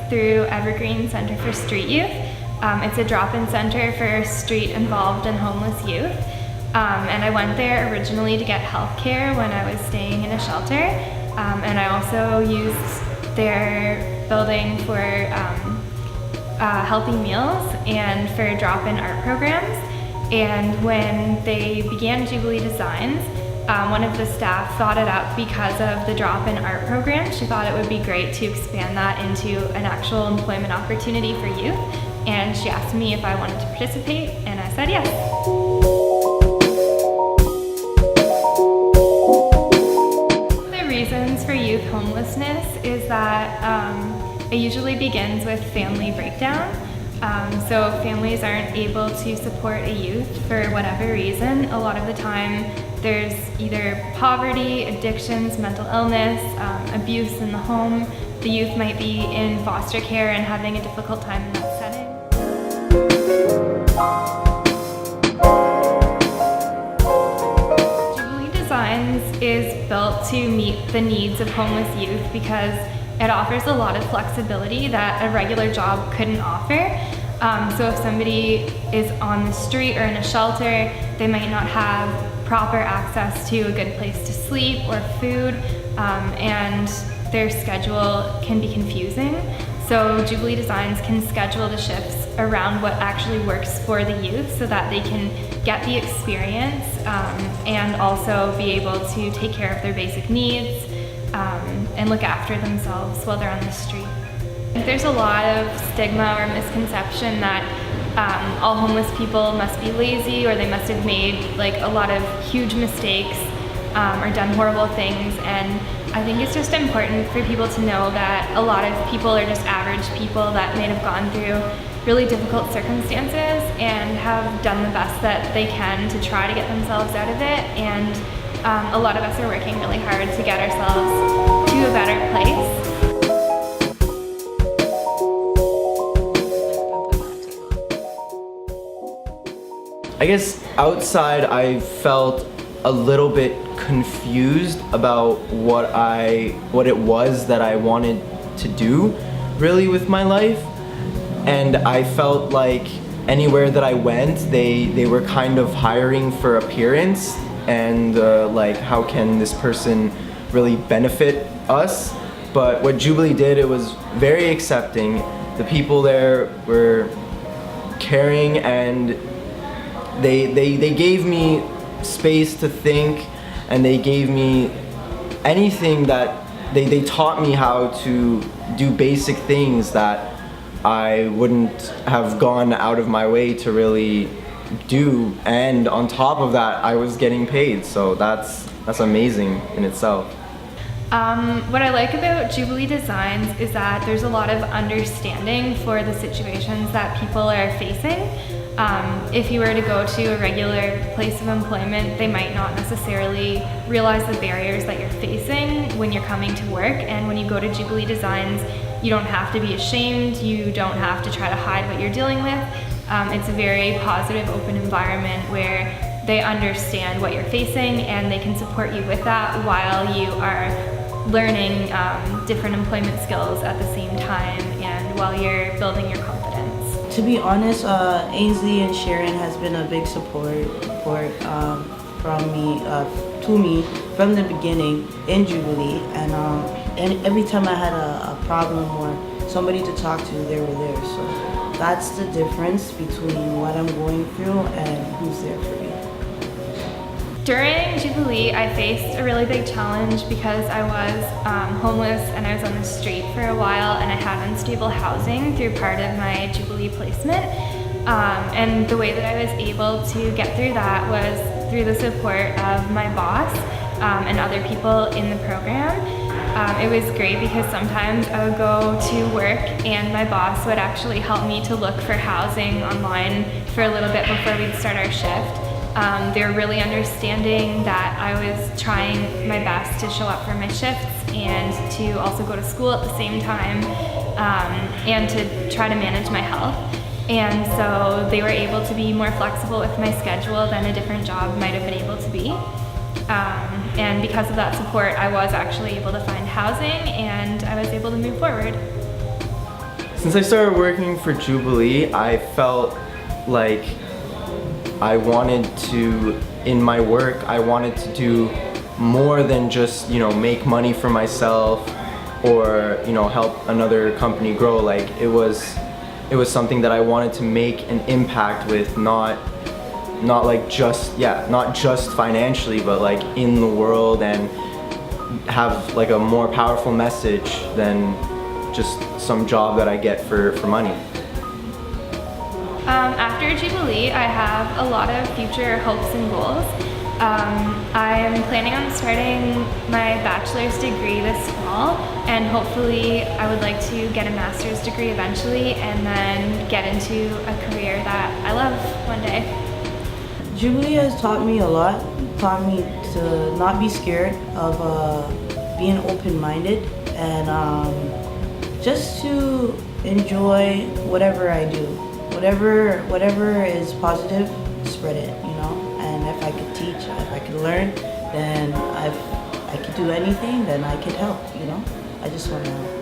through Evergreen Center for Street Youth. It's a drop-in center for street-involved and homeless youth. And I went there originally to get health care when I was staying in a shelter. And I also used their building for healthy meals and for drop-in art programs. And when they began Jubilee Designs, one of the staff thought it up because of the drop-in art program. She thought it would be great to expand that into an actual employment opportunity for youth. And she asked me if I wanted to participate, and I said yes. The reasons for youth homelessness is that it usually begins with family breakdown. So if families aren't able to support a youth for whatever reason, a lot of the time there's either poverty, addictions, mental illness, abuse in the home. The youth might be in foster care and having a difficult time in that setting. Jubilee Designs is built to meet the needs of homeless youth because it offers a lot of flexibility that a regular job couldn't offer. So if somebody is on the street or in a shelter, they might not have proper access to a good place to sleep or food, and their schedule can be confusing. So Jubilee Designs can schedule the shifts around what actually works for the youth so that they can get the experience and also be able to take care of their basic needs and look after themselves while they're on the street. I think there's a lot of stigma or misconception that all homeless people must be lazy, or they must have made like a lot of huge mistakes or done horrible things. And I think it's just important for people to know that a lot of people are just average people that may have gone through really difficult circumstances and have done the best that they can to try to get themselves out of it. And a lot of us are working really hard to get ourselves to a better place. I guess outside I felt a little bit confused about what it was that I wanted to do really with my life, and I felt like anywhere that I went they were kind of hiring for appearance and like how can this person really benefit us. But what Jubilee did, it was very accepting. The people there were caring, and they gave me space to think, and they gave me anything that they taught me how to do basic things that I wouldn't have gone out of my way to really do. And on top of that, I was getting paid, so that's amazing in itself. What I like about Jubilee Designs is that there's a lot of understanding for the situations that people are facing. If you were to go to a regular place of employment, they might not necessarily realize the barriers that you're facing when you're coming to work. And when you go to Jubilee Designs, you don't have to be ashamed, you don't have to try to hide what you're dealing with. It's a very positive, open environment where they understand what you're facing and they can support you with that while you are learning different employment skills at the same time and while you're building your confidence. To be honest, Ainsley and Sharon has been a big support to me from the beginning in Jubilee, and every time I had a problem or somebody to talk to, they were there. So that's the difference between what I'm going through and who's there for me. During Jubilee, I faced a really big challenge because I was homeless and I was on the street for a while, and I had unstable housing through part of my Jubilee placement. And the way that I was able to get through that was through the support of my boss and other people in the program. It was great because sometimes I would go to work and my boss would actually help me to look for housing online for a little bit before we'd start our shift. They were really understanding that I was trying my best to show up for my shifts and to also go to school at the same time and to try to manage my health. And so they were able to be more flexible with my schedule than a different job might have been able to be. And because of that support, I was actually able to find housing and I was able to move forward. Since I started working for Jubilee, I felt like I wanted to, in my work, I wanted to do more than just, make money for myself or, help another company grow. Like it was something that I wanted to make an impact with, not just financially, but like in the world, and have like a more powerful message than just some job that I get for money. After Jubilee, I have a lot of future hopes and goals. I am planning on starting my bachelor's degree this fall, and hopefully I would like to get a master's degree eventually and then get into a career that I love one day. Jubilee has taught me a lot, taught me to not be scared of being open-minded, and just to enjoy whatever I do. Whatever is positive, spread it, and if I could teach, if I could learn, then if I could do anything, then I could help, I just want to